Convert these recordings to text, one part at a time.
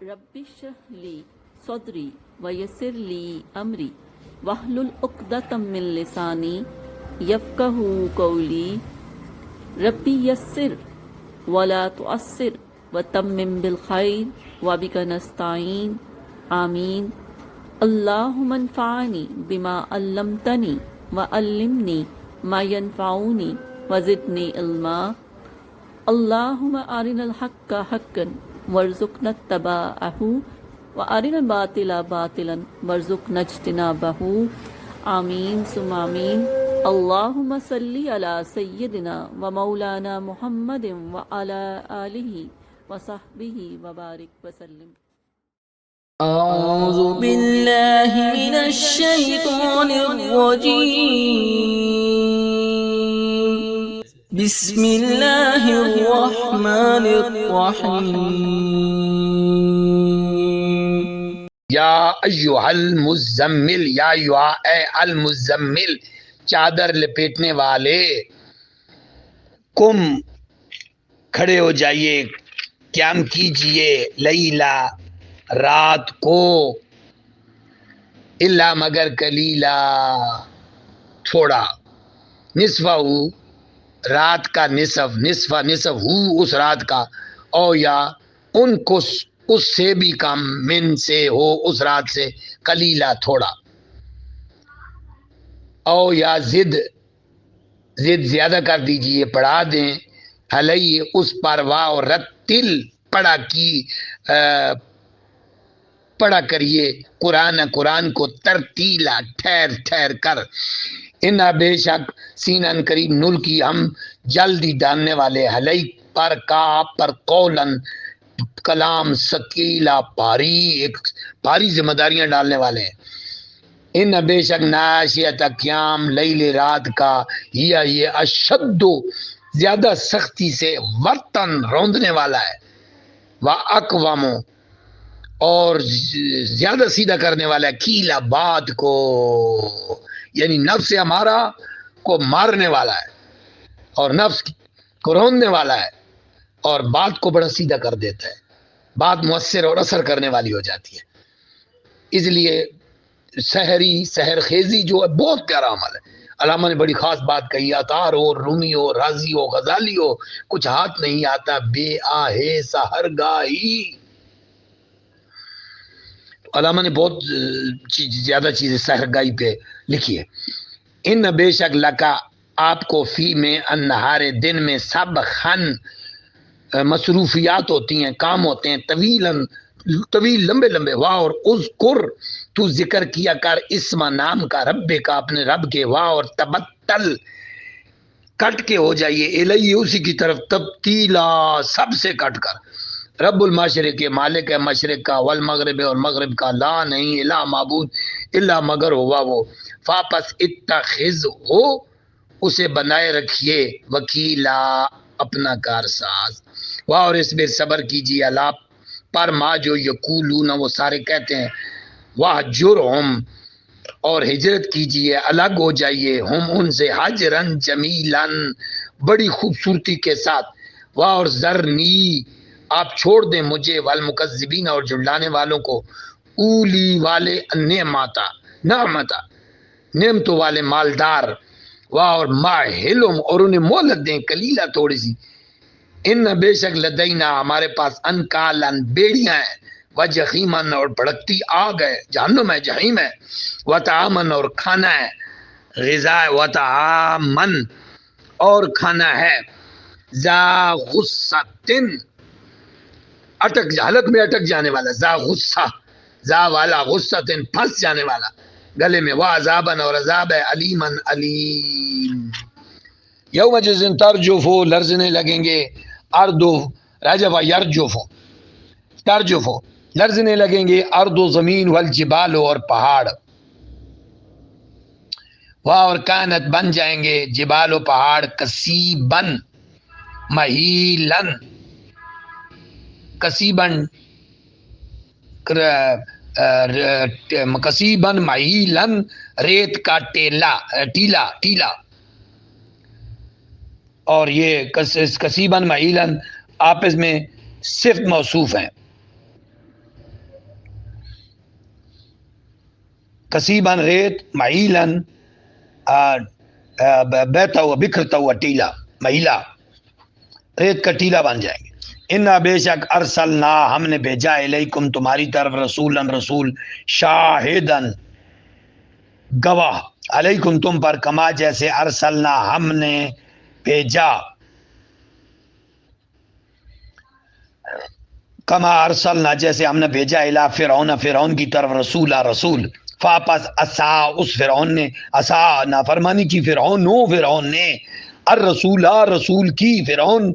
رب اشرح لی صدری ویسر لی امری واحلل عقدۃ من لسانی یفقہوا قولی ربی یسر ولا تعسر وتمم بالخیر وبک نستعین آمین اللہم انفعنی بما علمتنی وعلمنی ما ینفعنی وزدنی علما اللہم ارنا الحق حقا وارزقنا اتباعہ وارنا الباطل باطلا وارزقنا اجتنابہ آمین ثم آمین اللہم صلی علی سیدنا و مولانا محمد وعلی آلہ وصحبہ وبارک وسلم۔ أعوذ بالله من الشيطان الرجيم بسم الله الرحمن الرحيم یا ایھا المزمل، یا ایھا اے المزمل، چادر لپیٹنے والے، کم کھڑے ہو جائیے، قیام کیجئے، لیلا رات کو، الا مگر کلیلا تھوڑا، نصفہ رات کا نصف، نصف ہو اس رات کا، او یا ان کو اس سے بھی کم، من سے ہو اس رات سے، کلیلا تھوڑا، او یا زد زیادہ کر دیجئے، پڑھا دیں، علی اس پر، واو رتل پڑھا کریے، قرآن کو ترتیلا ٹھہر ٹھہر کر، ان بے شک سینن قریب نل کی ہم جلدی ڈالنے والے، علی پر کا پر قولن کلام ثقیلا بھاری، ایک بھاری ذمہ داریاں ڈالنے والے ہیں، ان بے شک ناشیۃ قیام لیل رات کا، یہ اشد زیادہ سختی سے، ورتن روندنے والا ہے، واقوم اور زیادہ سیدھا کرنے والا ہے، کیلا بات کو، یعنی نفس ہمارا کو مارنے والا ہے اور نفس کو روندنے والا ہے، اور بات کو بڑا سیدھا کر دیتا ہے، بات مؤثر اور اثر کرنے والی ہو جاتی ہے۔ اس لیے سحر خیزی جو ہے بہت پیارا عمل ہے۔ علامہ نے بڑی خاص بات کہی، عطار ہو، رومی ہو، رازی ہو، غزالی ہو، کچھ ہاتھ نہیں آتا بے آہے سحر گاہی۔ علامہ نے بہت زیادہ چیزیں سحر گاہی پہ لکھی ہے۔ ان بے شک لکا آپ کو، فی میں، النہار دن میں، سب خن مصروفیات ہوتی ہیں، کام ہوتے ہیں، طویل لمبے لمبے، واہ اور اذکر تو ذکر کیا کر، اسم نام کا، رب کا اپنے رب کے، واہ اور تبتل کٹ کے ہو جائیے، الیہ اسی کی طرف، تبتیلا سب سے کٹ کر، رب المشرق مالک ہے مشرق کا، والمغرب اور مغرب کا، لا نہیں الہ معبود الا مگر ہوا وہ، فاپس اتخذ ہو اسے بنائے رکھیے، وکیلا اپنا کارساز، واہ اور اس میں صبر کیجیے، اللہ پر ما جو یقولون وہ سارے کہتے ہیں، واہ جرہم اور ہجرت کیجیے، الگ ہو جائیے، ہم ان سے، حجرن جمیلن بڑی خوبصورتی کے ساتھ، واہ اور ذرنی آپ چھوڑ دیں مجھے، والمکذبین اور جھٹلانے والوں کو، اولی والے نعمتا نعمتوں والے مالدار، واہ اور ماہلم اور انہیں مہلت دیں، کلیلہ تھوڑی سی، ان بے شک لدینا ہمارے پاس، انکالن بیڑیاں ہیں، وجحیمن اور بھڑکتی آگ ہے، جہنم ہے، جہیم ہے، وطعامن اور کھانا ہے، غذا وطعامن اور کھانا ہے، ذا غصتن حالت میں اٹک جانے والا، ذا غصہ، ذا والا، غصتن پھنس جانے والا گلے میں، وعذابن اور عذاب ہے، علیمن علیم، یوم جس دن ترجفو لرزنے لگیں گے، اردو رجفہ یرجفو ترجفو لرزنے لگیں گے، ارض و زمین، والجبال اور پہاڑ، اور کانت بن جائیں گے، جبال و پہاڑ، کثیبن مہیلن، کثیبن مہیلن ریت کا ٹیلا، اور یہ کثیبن مہیلن آپس میں صفت موصوف ہیں، کسیبن ریت، معیلن بہتا ہوا بکھرتا ہوا ٹیلا، مہیلا ریت کا ٹیلا بن جائیں گے. انا بے شک ارسلنا ہم نے بھیجا الیکم تمہاری طرف رسولن رسول، شاہدن گواہ، علیکم تم پر، کما جیسے ارسلنا ہم نے بھیجا، کما ارسلنا جیسے ہم نے بھیجا الی فرعون فرعون کی طرف رسولا رسول، فاپس اسا اس فرعون نے، اسا نافرمانی کی فرعون نے، الرسولہ رسول کی، فرعون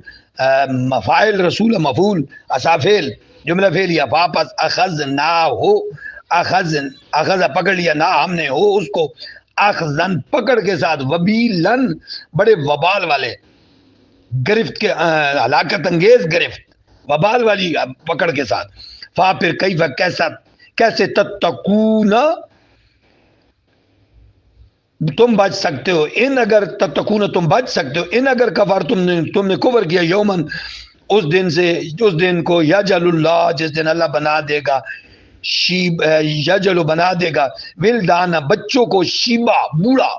مفاعل رسول مفعول، اسا فعل جملہ فعلیہ، فاپس اخذنا ہو، اخذ پکڑ لیا، نہ ہم نے ہو اس کو، اخذن پکڑ کے ساتھ، وبیلن بڑے وبال والے، گرفت کے ہلاکت انگیز گرفت، وبال والی پکڑ کے ساتھ. فا پھر کیف کیسے تتقون تم بچ سکتے ہو، ان اگر تتقون تم بچ سکتے ہو، ان اگر کفر تم نے کفر کیا، یومن اس دن سے، اس دن کو یجل اللہ جس دن اللہ بنا دے گا، شیب یجل بنا دے گا، ولدان بچوں کو، شیبا بوڑھا،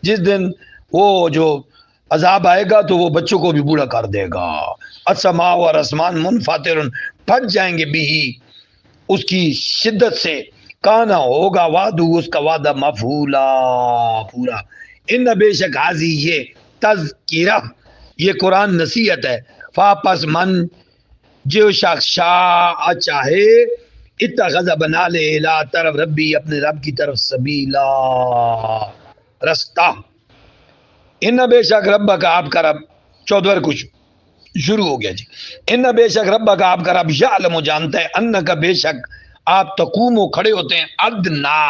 جس دن وہ جو عذاب آئے گا تو وہ بچوں کو بھی بوڑھا کر دے گا. السماء اور آسمان منفطر پھٹ جائیں گے بھی اس کی شدت سے، کانا ہوگا وعدہ اس کا وعدہ مفعولا پورا. ان بے شک حاضی یہ تذکرہ یہ قرآن نصیحت ہے، فاپس من جو شخص شاء چاہے، اتخذ بنا لے الہ طرف ربی اپنے رب کی طرف سبیلا رستہ. ان بے شک رب کا آپ کا رب 14 کچھ شروع ہو گیا جی. ان بے شک رب کا آپ کا رب یعلم جانتا ہے، ان کا بے شک آپ تقوم کھڑے ہوتے ہیں، ادنا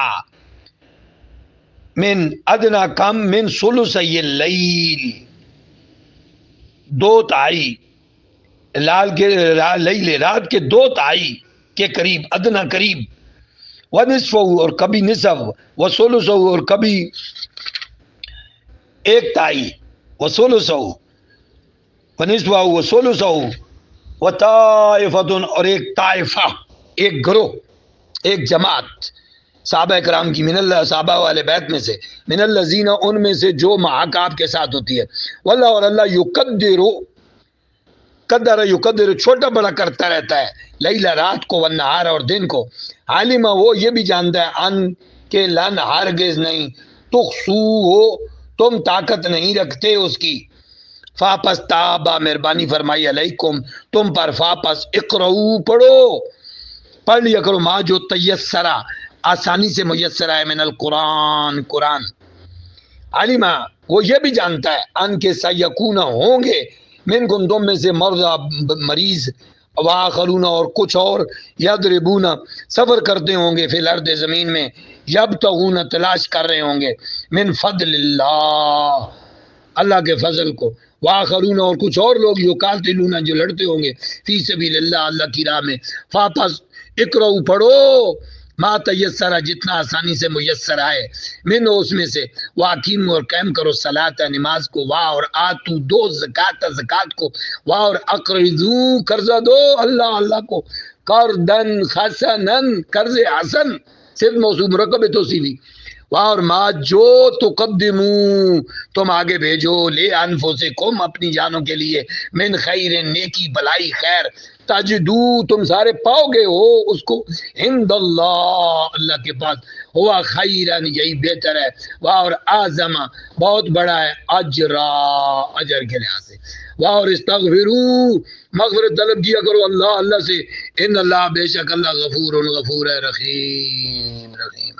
من ادنا کم، من ثلثی اللیل 2/3 لال کے لیل رات کے 2/3 کے قریب، ادنا قریب، ونصف اور کبھی نصف، وثلث اور کبھی 1/3، وثلث ونصف وثلث وطائفۃ اور ایک طائفہ، ایک گروہ، ایک جماعت صحابہ کرام کی، من اللہ صحابہ والے بیت میں سے، من الذین ان میں سے جو معاک آپ کے ساتھ ہوتی ہے، واللہ اور اللہ یقدر قدر یقدر چھوٹا بڑا کرتا رہتا ہے، لیلا رات کو والنہار اور دن کو، عالمہ وہ یہ بھی جانتا ہے، ان کے لن ہرگز نہیں، تخصو ہو تم طاقت نہیں رکھتے اس کی. فاپس تابا مہربانی فرمائی علیکم تم پر، فاپس اقرؤ پڑھو، پڑھ لیا کرو، ماں جو تیسرا آسانی سے میسر ہے، من القرآن قرآن. عالمہ وہ یہ بھی جانتا ہے، ان کے سیکون ہوں گے، منکم تم میں سے مرضى مریض، واخرون اور کچھ اور، یضربون سفر کرتے ہوں گے، فی الارض زمین میں، یبتغون تلاش کر رہے ہوں گے، من فضل اللہ اللہ کے فضل کو، واخرون اور کچھ اور لوگ، یقاتلون جو لڑتے ہوں گے، فی سبیل اللہ اللہ کی راہ میں. فاپس اقرؤ پڑھو، ما تیسر جتنا آسانی سے میسر آئے، من اس میں سے، واقیم اور قائم کرو صلاۃ نماز کو، وا اور آتو دو زکات زکات کو، وا اور اقرضو قرضہ دو اللہ اللہ کو، قرضن حسنن قرض حسن، صرف موصوف مرکب توصیفی، وا اور ما جو تقدمو تم آگے بھیجو، لے انفسکم اپنی جانوں کے لیے، من خیر نیکی بلائی خیر، تجدو تم سارے پاؤ گے ہو اس کو، عند اللہ اللہ کے پاس، ہوا خیرن یہی بہتر ہے، واہ اور اعظم بہت بڑا ہے، اجرا اجر کے لحاظ سے، واہ اور استغفرو مغفرت طلب کیا کرو اللہ اللہ سے، ان اللہ بے شک اللہ غفور ہے رحیم رحیم.